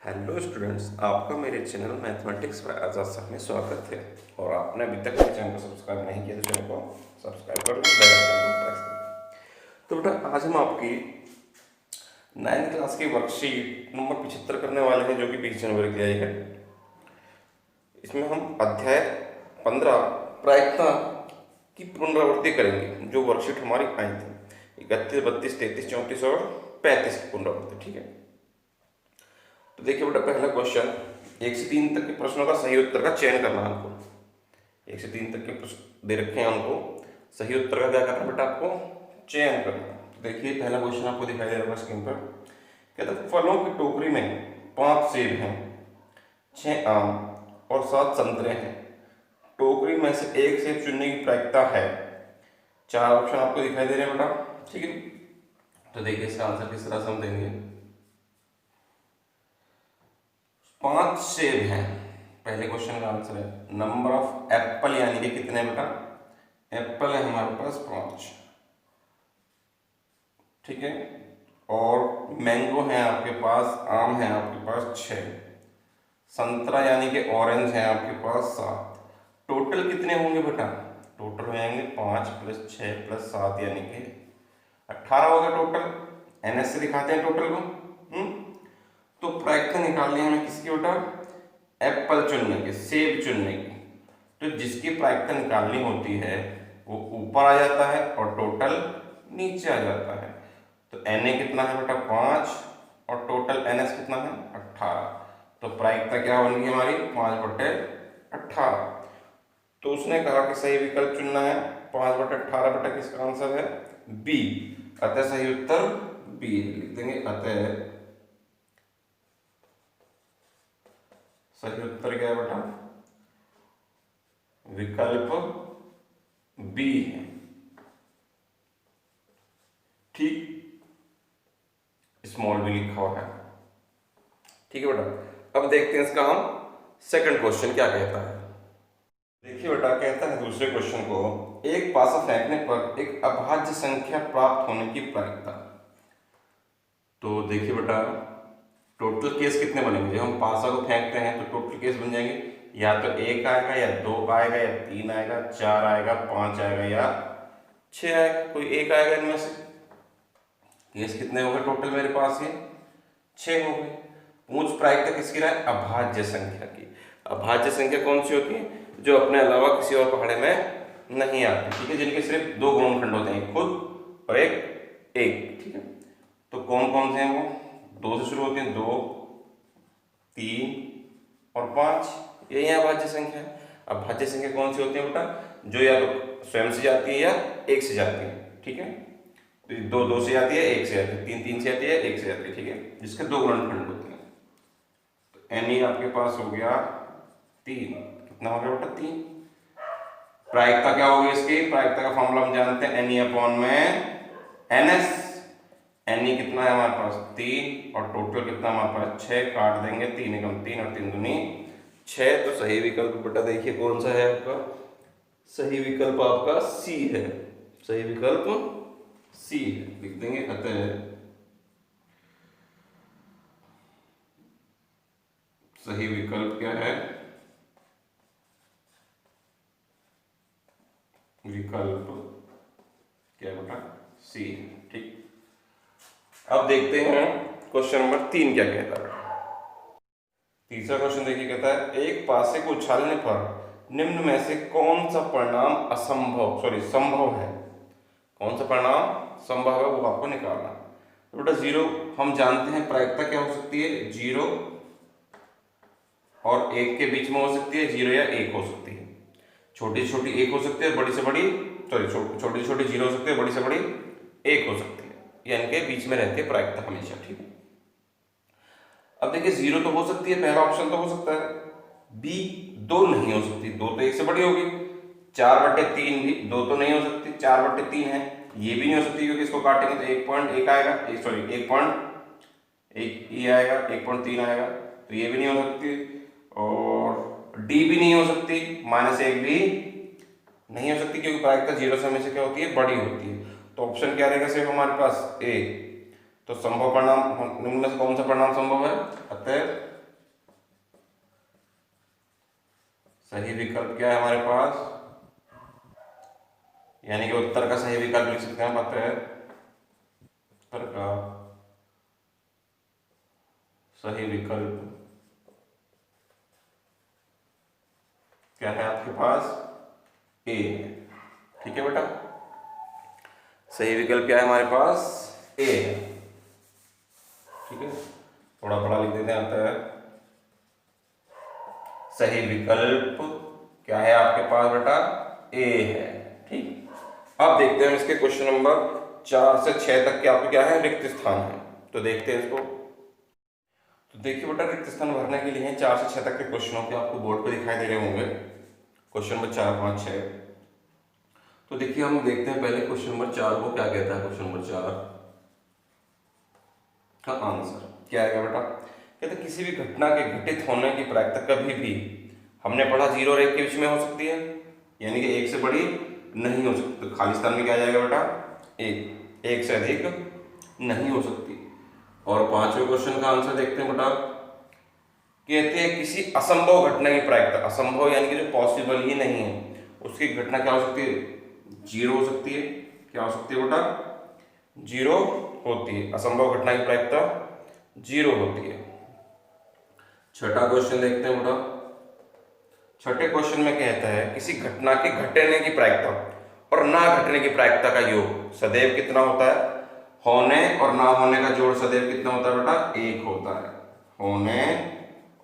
Hello students, आपका मेरे channel mathematics पर आजाद सर में स्वागत है। और आपने अभी तक मेरे चैनल को सब्सक्राइब नहीं किया तो चैनल को सब्सक्राइब कर लो, बेल आइकन को प्रेस कर। तो बेटा, आज हम आपकी 9th क्लास की वर्कशीट नंबर 75 करने वाले हैं, जो कि 20 जनवरी की आई है। इसमें हम अध्याय 15 प्रायिकता की पुनरावृत्ति करेंगे, जो वर्कशीट हमारी आई थी 31, 32, 33, 34 और 35 की पुनरावृत्ति। ठीक है, तो देखिए बेटा, पहला क्वेश्चन 1 से 3 तक के प्रश्नों का सही उत्तर का चयन करना है हमको। 1 से 3 तक के प्रश्न दे रखे हैं हमको, सही उत्तर का क्या करना बेटा, आपको चयन करना है। तो देखिए, पहला क्वेश्चन आपको दिखाई दे रहा है स्क्रीन पर। कहता है फलों की टोकरी में 5 सेब हैं, 6 आम और 7 संतरे हैं। टोकरी में से एक सेब चुनने की प्रायिकता है। 4 ऑप्शन आपको दिखाई दे रहे हैं बेटा। ठीक है, तो देखिए इसका आंसर किस तरह से हम देंगे। 5 सेब हैं, पहले क्वेश्चन का आंसर है। नंबर ऑफ एप्पल यानी कि कितने बेटा, एप्पल है हमारे पास 5। ठीक है, और मैंगो है आपके पास, आम है आपके पास 6, संतरा यानी कि ऑरेंज है आपके पास 7। टोटल कितने होंगे बेटा, टोटल हो जाएंगे 5 + 6 + 7 यानी कि 18 हो गया टोटल। एनएस से दिखाते हैं टोटल को। तो प्रायिकता निकालनी है हमें किसकी बेटा, एप्पल चुनने की, सेब चुनने की। तो जिसकी प्रायिकता निकालनी होती है वो ऊपर आ जाता है और टोटल नीचे आ जाता है। तो Na कितना है बेटा 5 और टोटल NS कितना है 18। तो प्रायिकता क्या बन गई हमारी 5/18। तो उसने कहा कि सही विकल्प चुनना है 5/18। बेटा किसका आंसर है बी, अतः सही उत्तर बी लिख देंगे। अतः सही उत्तर क्या है बेटा, विकल्प बी है। ठीक, स्मॉल बी लिखा हुआ है। ठीक है बेटा, अब देखते हैं इसका हम सेकंड क्वेश्चन क्या कहता है। देखिए बेटा, कहता है दूसरे क्वेश्चन को, एक पासा फेंकने पर एक अभाज्य संख्या प्राप्त होने की प्रायिकता। तो देखिए बेटा, टोटल केस कितने बनेंगे, जब हम पासा को फेंकते हैं तो टोटल केस बन जाएंगे, या तो 1 आएगा या 2 आएगा या 3 आएगा, 4 आएगा, 5 आएगा या 6 आएगा, कोई एक आएगा इनमें से। केस कितने हो गए टोटल मेरे पास, ये 6 हो गए। पूछ प्रायिकता किसकी रहा है, अभाज्य संख्या की। अभाज्य संख्या कौन सी होती है, जो अपने अलावा किसी और पहाड़े में नहीं आती। ठीक है, जिनके सिर्फ 2 गुणनखंड होते हैं, खुद और एक। ठीक है, तो कौन कौन से हैं वो, 2 से शुरू होते हैं, 2, 3 और 5। यही अभाज्य संख्या है। अभाज्य संख्या कौन सी होती है बेटा, जो या तो स्वयं से जाती है या 1 से जाती है। ठीक है, तो 2 से जाती है, 1 से जाती है, 3 से जाती है, 1 से जाती है। ठीक है, जिसके 2 गुणनखंड होते हैं। तो Na आपके पास हो गया 3। कितना हो गया बेटा 3। प्रायिकता क्या होगी इसकी, प्रायिकता का फॉर्मूला हम जानते हैं, Na/NS। Na कितना है हमारे पास 3 और टोटल कितना हमारे पास 6। काट देंगे, 3 एकम 3 और 3 दूनी 6। तो सही विकल्प बेटा देखिए कौन सा है आपका, सही विकल्प आपका सी है। सही विकल्प सी है, लिख देंगे। अतः सही विकल्प क्या है, विकल्प क्या बेटा सी है। ठीक, अब देखते हैं क्वेश्चन नंबर 3 क्या कहता है। तीसरा क्वेश्चन देखिए, कहता है एक पासे को उछालने पर निम्न में से कौन सा परिणाम संभव है। कौन सा परिणाम संभव है वो आपको निकालना है। तो बेटा 0 हम जानते हैं, प्रायिकता क्या हो सकती है, 0 और 1 के बीच में हो सकती है, 0 या 1 हो सकती है। छोटी से छोटी 1 हो सकती है, बड़ी से बड़ी छोटी से छोटी 0 हो सकती है, बड़ी से बड़ी 1 हो सकती है। यानी कि बीच में रहती है प्रायिकता हमेशा। ठीक है, अब देखिए 0 तो हो सकती है, पहला ऑप्शन तो हो सकता है। बी 2 नहीं हो सकती, 2 तो 1 से बड़ी होगी। 4/3 भी 2 तो नहीं हो सकती, 4/3 है। ये भी नहीं हो सकती क्योंकि इसको काटेंगे तो 1.1 आएगा, 1.1 ये आएगा, 1.3 आएगा, तो ये भी नहीं हो सकती। और डी भी नहीं हो सकती, -1 भी नहीं हो सकती, क्योंकि प्रायिकता 0 से हमेशा क्या होती है, बड़ी होती है। तो ऑप्शन क्या रहेगा सिर्फ हमारे पास ए। तो संभव परिणाम निम्न में से कौन सा परिणाम संभव है? अतः सही विकल्प क्या है हमारे पास, यानी कि उत्तर का सही विकल्प लिख सकते हैं। अतः उत्तर का सही विकल्प क्या है आपके पास? ए। ठीक है बेटा, सही विकल्प क्या है हमारे पास? ए है। ठीक है, थोड़ा बड़ा लिख देते हैं। अतः सही विकल्प क्या है आपके पास बेटा? ए है। ठीक, अब देखते हैं इसके क्वेश्चन नंबर 4 से 6 तक के आपके क्या है? रिक्त स्थान है। तो देखते हैं इसको। तो देखिए बेटा, रिक्त स्थान भरने के लिए 4 से 6 तक के क्वेश्चनों के आपको बोर्ड पे दिखाई दे रहे होंगे। Question number 4, 5, 6। तो देखिए हम देखते हैं पहले क्वेश्चन नंबर 4 को क्या कहता है। क्वेश्चन नंबर 4 का आंसर क्या आएगा बेटा? कहते किसी भी घटना के घटित होने की प्रायिकता कभी भी, हमने पढ़ा 0 और 1 के बीच में हो सकती है, यानी कि 1 से बड़ी नहीं हो सकती। तो खाली स्थान में क्या आ जाएगा बेटा? 1 से अधिक नहीं हो सकती। और 5वें क्वेश्चन का आंसर देखते हैं बेटा। कहते हैं किसी असंभव घटना की प्रायिकता, असंभव यानी कि जो पॉसिबल ही नहीं है, उसकी घटना क्या हो सकती है? 0 हो सकती है। क्या हो सकती है बेटा? 0 होती है। असंभव घटना की प्रायिकता 0 होती है। छठा क्वेश्चन देखते हैं बेटा। छठे क्वेश्चन में कहता है किसी घटना के घटने की प्रायिकता और ना घटने की प्रायिकता का योग सदैव कितना होता है? होने और ना होने का जोड़ सदैव कितना होता है बेटा? 1 होता है। होने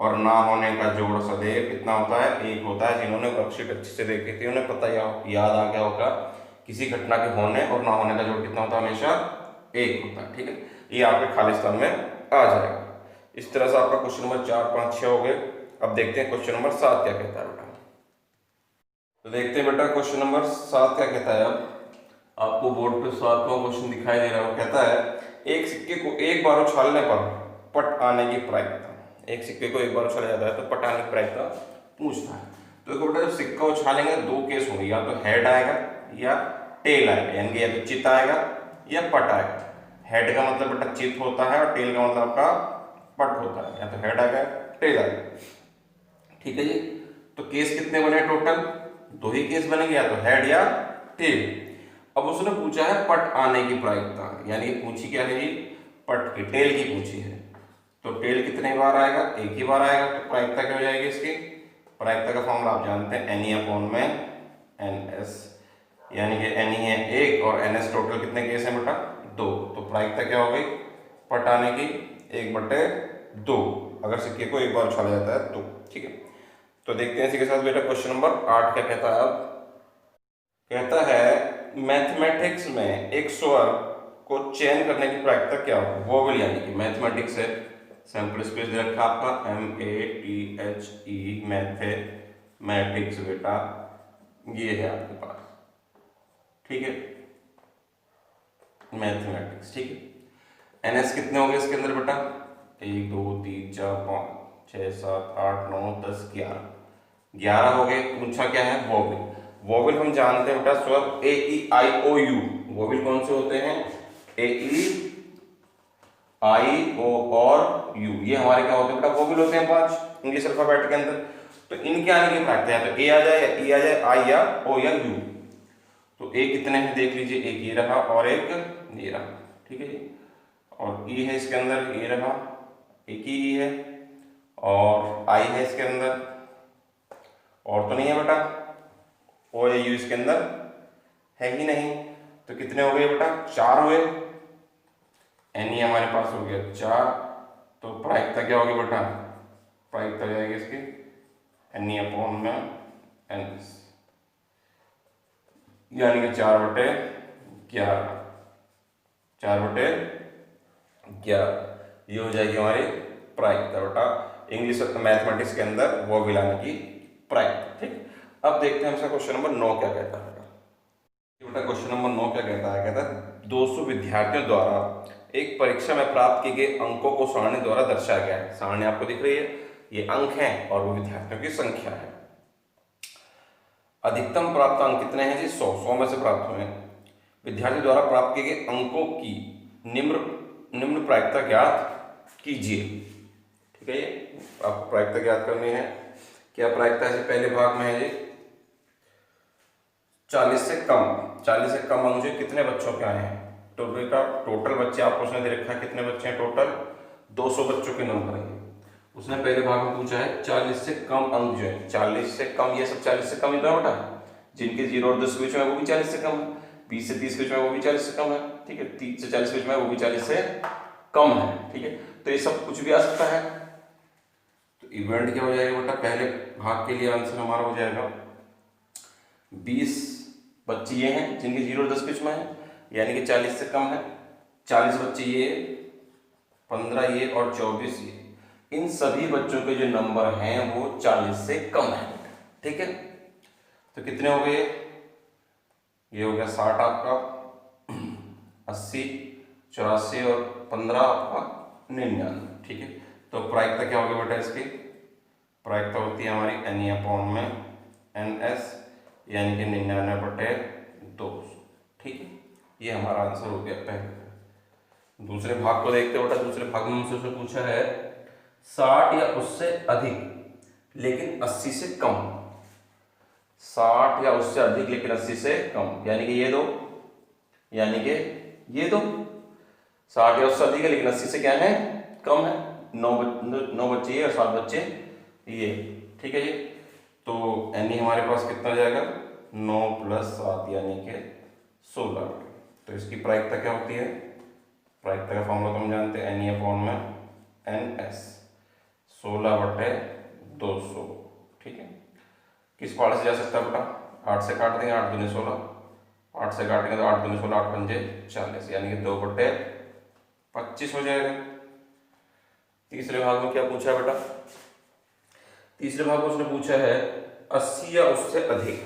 और ना होने का जोड़ सदैव कितना होता है? 1 होता है। जिन्होंने वर्कशीट अच्छे से देखी थी उन्हें पता याद आ गया होगा, किसी घटना के होने और ना होने का जोड़ कितना होता है? हमेशा 1 होता है। ठीक है, ये आपके खाली स्थान में आ जाएगा। इस तरह से आपका क्वेश्चन नंबर 4, 5, 6 हो गए। अब देखते हैं क्वेश्चन नंबर 7 क्या कहता है बेटा। तो देखते हैं बेटा क्वेश्चन नंबर 7 क्या कहता है। अब आपको बोर्ड पे 7वां क्वेश्चन दिखाई दे रहा है। कहता है एक सिक्के को एक बार उछालने पर पट आने की प्रायिकता, एक सिक्के को एक बार उछाला जाता है तो पट आने की प्रायिकता पूछता है। तो देखो बेटा, जब सिक्का उछालेंगे 2 केस होंगे, या तो हेड आएगा या टेल आएगा, यानी कि या तो चित आएगा या पट आएगा। हेड का मतलब बेटा चित होता है और टेल का मतलब आपका पट होता है, या तो हेड आएगा टेल आएगा। ठीक है जी, तो केस कितने बने टोटल? 2 ही केस बनेंगे, या तो हेड या टेल। अब उसने पूछा है पट आने की प्रायिकता, यानी पूछी क्या है जी? पट की, टेल की पूछी है। तो टेल कितने बार आएगा? 1 ही बार आएगा। तो प्रायिकता क्या हो जाएगी इसकी? प्रायिकता का फॉर्मूला आप जानते हैं, NE/NS, यानी कि NE है 1 और NS टोटल कितने केस हैं बेटा? 2। तो प्रायिकता क्या हो गई पट आने की? 1/2, अगर सिक्के को एक बार उछाला जाता है तो। ठीक है, तो देखते हैं इसी के साथ बेटा क्वेश्चन नंबर 8 क्या कहता है। अब कहता है मैथमेटिक्स में एक स्वर को चयन करने की प्रायिकता क्या हो? वोवेल, यानी कि मैथमेटिक्स है, सैंपल स्पेस दे रखा आपका MATHE, मैथमेटिक्स बेटा, ये है आपके पास। ठीक है, मैथमेटिक्स। ठीक है, NS कितने हो गए इसके अंदर बेटा? 1 2 3 4 5 6 7 8 9 10 11 हो गए। पूछा क्या है? वोवेल। वोवेल हम जानते हैं बेटा स्वर AEIOU। वोवेल कौन से होते हैं? AEIO और U, ये हमारे क्या होते हैं बेटा? वोवेल होते हैं 5 इंग्लिश अल्फाबेट के अंदर। तो इनके आने की प्रायिकता है तो A आ जाए या E आ जाए, I या O या U। तो A कितने हैं देख लीजिए, एक ये रहा और एक ये रहा। ठीक है जी, और E है इसके अंदर, ये रहा, एक ही E है, और I है इसके अंदर, और तो नहीं है बेटा, O या U इसके अंदर है ही नहीं। तो कितने हो गए बेटा? 4 हुए। NE हमारे पास हो गया 4। तो प्रायिकता क्या होगी बेटा? प्रायिकता जाएगी इसकी NE/NS, यानी कि 4/11, 4/11 ये हो जाएगी हमारी प्रायिकता बेटा इंग्लिश मैथमेटिक्स के अंदर वोवेल आने की प्रायिकता। ठीक, अब देखते हैं हमसे क्वेश्चन नंबर 9 क्या कहता है बेटा। क्वेश्चन नंबर 9 क्या कहता है? कहता है 200 विद्यार्थियों द्वारा एक परीक्षा में प्राप्त किए गए अंकों को सारणी द्वारा दर्शाया गया है। सारणी आपको दिख रही है, ये अंक हैं और वो विद्यार्थियों की संख्या है। अधिकतम प्राप्त अंक कितने हैं जी? 100 में से प्राप्त हुए हैं। विद्यार्थी द्वारा प्राप्त किए गए अंकों की निम्न निम्न प्रायिकता ज्ञात कीजिए। ठीक है, ये आपको प्रायिकता ज्ञात करनी है। क्या प्रायिकता है? पहले भाग में है ये 40 से कम अंक जो कितने बच्चों के आए हैं। टोटल बच्चे आपको उसने दे रखा है, कितने बच्चे हैं टोटल? 200 बच्चों के नंबर है। उसने पहले भाग में पूछा है 40 से कम अंक जो है, 40 से कम, ये सब 40 से कम ही था बेटा। जिनके 0 और 10 के बीच में वो भी 40 से कम है, 20 से 30 के बीच में वो भी 40 से कम है। ठीक है, 30 से 40 के बीच में वो भी 40 से कम है। ठीक है, तो ये सब कुछ भी आ सकता है। तो इवेंट क्या हो जाएगा बेटा? पहले भाग के लिए आंसर हमारा हो जाएगा 20 बच्चे ये हैं जिनके 0 और 10 के बीच में है, यानी कि 40 से कम है। 40 बच्चे ये, 15 ये और 24 ये, इन सभी बच्चों के जो नंबर हैं वो 40 से कम है। ठीक है, तो कितने हो गए? ये हो गया 60 आपका, 80, 84 और 15 आपका 99। ठीक है, तो प्रायिकता क्या होगी बेटा इसकी? प्रायिकता होती है हमारी NE/NS, यानी कि 99/200। ठीक है, ये हमारा आंसर हो गया पहले। दूसरे भाग को देखते बेटा। दूसरे भाग में मुझसे पूछा है 60 या उससे अधिक लेकिन 80 से कम। 60 या उससे अधिक लेकिन 80 से कम, यानी कि ये दो, यानी कि ये दो। 60 या उससे अधिक है लेकिन 80 से क्या है? कम है। 9 बच्चे ये और 7 बच्चे ये। ठीक है जी, तो NE हमारे पास कितना जाएगा? 9 + 7 यानी कि 16। तो इसकी प्रायिकता क्या होती है? प्रायिकता का फॉर्मूला तो हम जानते हैं, NE/NS, 16/200। ठीक है, किस पार्ट से जा सकता है बेटा? 8 से काट देंगे, 8 दूनी 16, 8 से काटेंगे तो 8 दूनी 16, 8 पंजे 40, यानी कि 2/25 हो जाएगा। तीसरे भाग में क्या पूछा है बेटा? तीसरे भाग में उसने पूछा है 80 या उससे अधिक।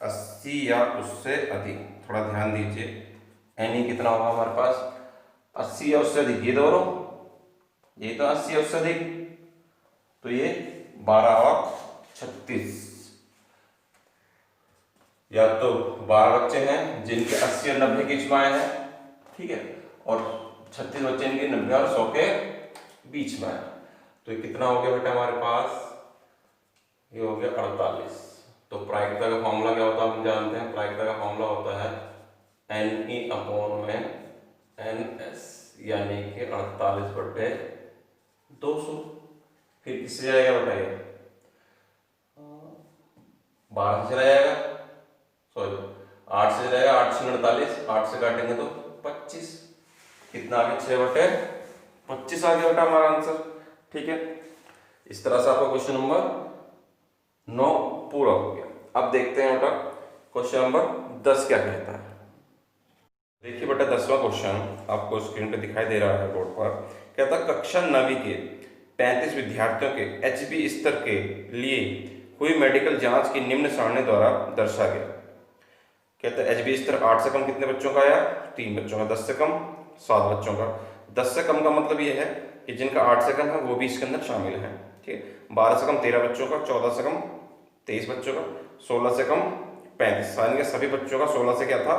80 या उससे अधिक, थोड़ा ध्यान दीजिए। NE कितना होगा हमारे पास? 80 या उससे अधिक, ये दोनों, ये तो 80 या उससे अधिक, तो ये 12 और 36, या तो 12 बच्चे हैं जिनके 80 और 90 के बीच में आए हैं। ठीक है, और 36 बच्चे इनके 90 और 100 के बीच में आए। तो ये कितना हो गया बेटा हमारे पास? ये हो गया 48। तो प्रायिकता का फॉर्मूला क्या होता है हम जानते हैं। प्रायिकता का फॉर्मूला होता है NE/NS, यानी कि 48/200। फिर किससे जाएगा बेटा? ये 12 से चला जाएगा, सॉरी 8 से जाएगा, 8 से 48, 8 से काटेंगे तो 25, कितना आ गया? 6/25 आ गया बेटा हमारा आंसर। ठीक है, इस तरह से आपका क्वेश्चन नंबर 9 पूरा हो गया। अब देखते हैं बेटा क्वेश्चन नंबर 10 क्या कहता है। देखिए बेटा 10वां क्वेश्चन आपको स्क्रीन पे दिखाई दे रहा है बोर्ड पर। कहता है कक्षा 9वीं के 35 विद्यार्थियों के HB स्तर के लिए हुई मेडिकल जांच की निम्न सारणी द्वारा दर्शा गया। कहता है HB स्तर 8 से कम कितने बच्चों का आया? 3 बच्चों का। 10 से कम 7 बच्चों का। 10 से कम का मतलब ये है कि जिनका 8 से कम है वो भी इसके अंदर शामिल है। ठीक है, 12 से कम 13 बच्चों का, 14 से कम 23 बच्चों का, 16 से कम 35, यानी कि सभी बच्चों का 16 से क्या था?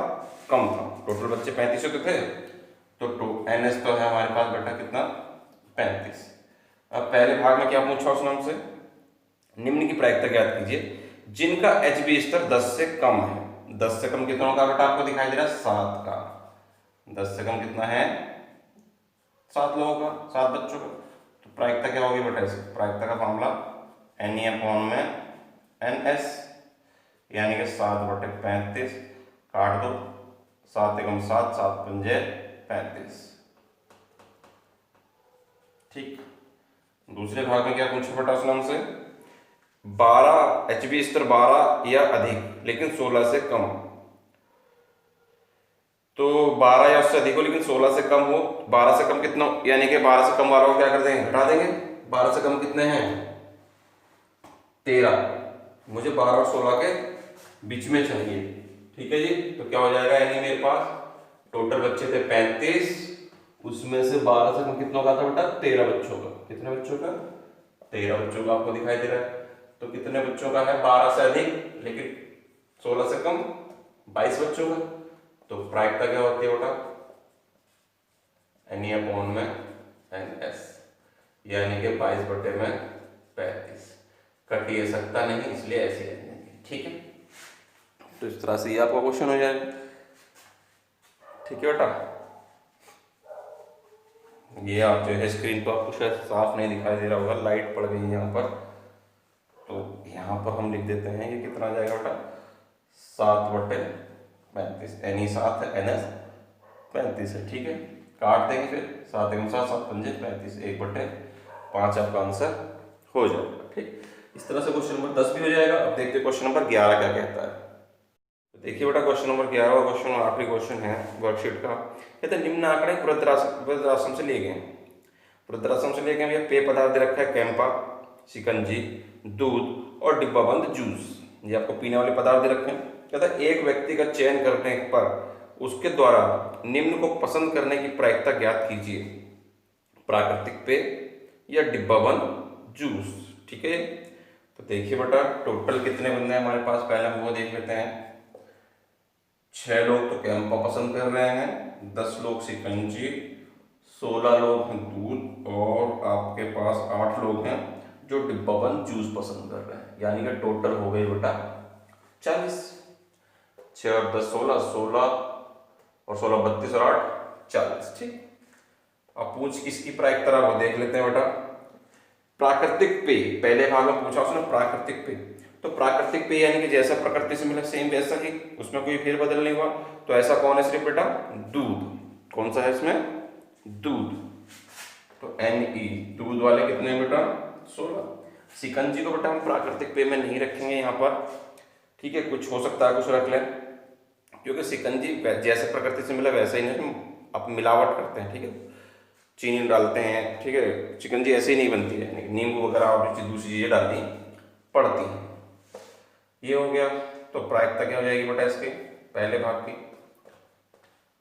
कम था। टोटल बच्चे 35 होते थे, तो NS तो है हमारे पास बेटा कितना? 35। अब पहले भाग में क्या पूछा उसने हमसे? निम्न की प्रायिकता ज्ञात कीजिए जिनका HB स्तर 10 से कम है। 10 से कम कितनों का बेटा आपको दिखाई दे रहा है? 7 का। 10 से कम कितना है? 7 लोगों का, 7 बच्चों का। तो प्रायिकता क्या होगी बेटा इसकी? प्रायिकता का फॉर्मूला NE/NS, यानी कि 7/35, काट दो, 7 एकम 7, 7 पंजे 35। ठीक, दूसरे भाग में क्या पूछा बेटा उसने हमसे? 12 HB स्तर 12 या अधिक लेकिन 16 से कम। तो 12 या उससे अधिक हो लेकिन 16 से कम हो। 12 से कम कितना? यानी कि 12 से कम 12 को क्या कर देंगे? घटा देंगे। 12 से कम कितने हैं? 13। मुझे 12 और 16 के बीच में चाहिए। ठीक है जी, तो क्या हो जाएगा? यानी मेरे पास टोटल बच्चे थे 35, उसमें से 12 से कम कितनों का था बेटा? 13 बच्चों का। कितने बच्चों का? 13 बच्चों का आपको दिखाई दे रहा है। तो कितने बच्चों का है? 12 से अधिक लेकिन 16 से कम 22 बच्चों का। तो प्रायिकता क्या होती है बेटा? एन अपॉन में एन एस, यानी कि 22/35। कट ये सकता नहीं, इसलिए ऐसे ही रहेंगे। ठीक है, तो इस तरह से ये आपका क्वेश्चन हो जाएगा। ठीक है बेटा, ये आप जो है स्क्रीन पर आपको शायद साफ नहीं दिखाई दे रहा होगा, लाइट पड़ गई है यहाँ पर, तो यहाँ पर हम लिख देते हैं ये कितना आ जाएगा बेटा 7/35। एन 7 है, एन एस 35 है। ठीक है, काट देंगे फिर 7 × 7 7 × 5 35, 1/5 आपका आंसर हो जाएगा। ठीक, इस तरह से क्वेश्चन नंबर 10 भी हो जाएगा। अब देखते हैं क्वेश्चन नंबर 11 क्या कहता है। तो देखिए बेटा, क्वेश्चन नंबर 11 क्वेश्चन आखिरी क्वेश्चन है वर्कशीट का। कहते हैं निम्न आंकड़े वृद्धाश्रम से लिए गए। वृद्धाश्रम से लिए गए, ये पेय पदार्थ दे रखा है, कैंपा, शिकंजी, दूध और डिब्बाबंद जूस। ये आपको पीने वाले पदार्थ दे रखे हैं। कहता है एक व्यक्ति का चयन करने पर उसके द्वारा निम्न को पसंद करने की प्रायिकता ज्ञात कीजिए। प्राकृतिक पेय या डिब्बाबंद जूस। ठीक है, तो देखिए बेटा, टोटल कितने बंदे हैं हमारे पास, पहले हम वो देख लेते हैं। 6 लोग तो कैंपा पसंद कर रहे हैं, 10 लोग शिकंजी, 16 लोग हैं दूध, और आपके पास 8 लोग हैं जो डिब्बाबंद जूस पसंद कर रहे हैं। यानी कि टोटल हो गई बेटा 40। 6 और 10 16, 16 और 16 32 और 8 40। ठीक, अब पूछ किसकी प्रायिकता है वो देख लेते हैं बेटा। प्राकृतिक पेय, पहले भाग में पूछा उसने प्राकृतिक पेय, तो प्राकृतिक पेय यानी कि जैसा प्रकृति से मिला सेम वैसा ही, उसमें कोई फेरबदल नहीं हुआ। तो ऐसा कौन है सिर्फ बेटा, दूध। कौन सा है इसमें, दूध। तो NE, दूध वाले कितने हैं बेटा 16। शिकंजी को बेटा हम प्राकृतिक पेय में नहीं रखेंगे यहाँ पर। ठीक है, कुछ हो सकता है कुछ रख लें, क्योंकि शिकंजी जैसे प्रकृति से मिला वैसा ही नहीं, आप मिलावट करते हैं। ठीक है, चीनी डालते हैं। ठीक है, शिकंजी ऐसे ही नहीं बनती है, नींबू वगैरह और दूसरी चीज़ें डालनी पड़ती हैं। ये हो गया, तो प्रायिकता क्या हो जाएगी बेटा इसके पहले भाग की,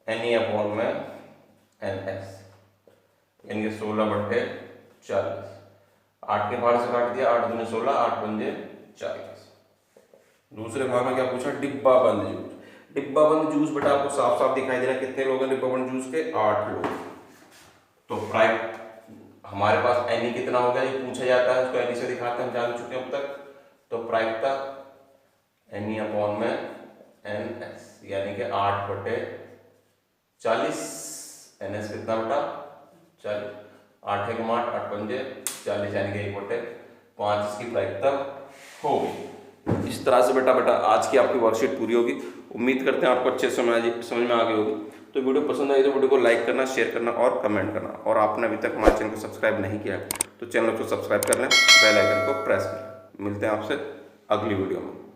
NE अपॉन में NS, यानी 16/40। 8 के भाग से काट दिया, 8 दूनी 16, 8 पंजे 40। दूसरे भाग में क्या पूछा, डिब्बाबंद जूस। डिब्बाबंद जूस बेटा आपको साफ साफ दिखाई दे रहा है, कितने लोग हैं डिब्बाबंद जूस के, 8 लोग। तो प्राइस हमारे पास NE कितना हो गया, ये पूछा जाता है, उसको NE से दिखाते हैं, हम जान चुके हैं अब तक। तो प्रायिकता NE अपॉन में NS, यानी कि 8/40। NS कितना बेटा 40, 8 × 8 8 पंजे 40, यानी कि 1/5 इसकी प्रायिकता हो गई। इस तरह से बेटा आज की आपकी वर्कशीट पूरी होगी। उम्मीद करते हैं आपको अच्छे समझ में आ गई होगी। तो वीडियो पसंद आई तो वीडियो को लाइक करना, शेयर करना और कमेंट करना। और आपने अभी तक हमारे चैनल को सब्सक्राइब नहीं किया तो चैनल को सब्सक्राइब कर लें, बेल आइकन को प्रेस करें। मिलते हैं आपसे अगली वीडियो में।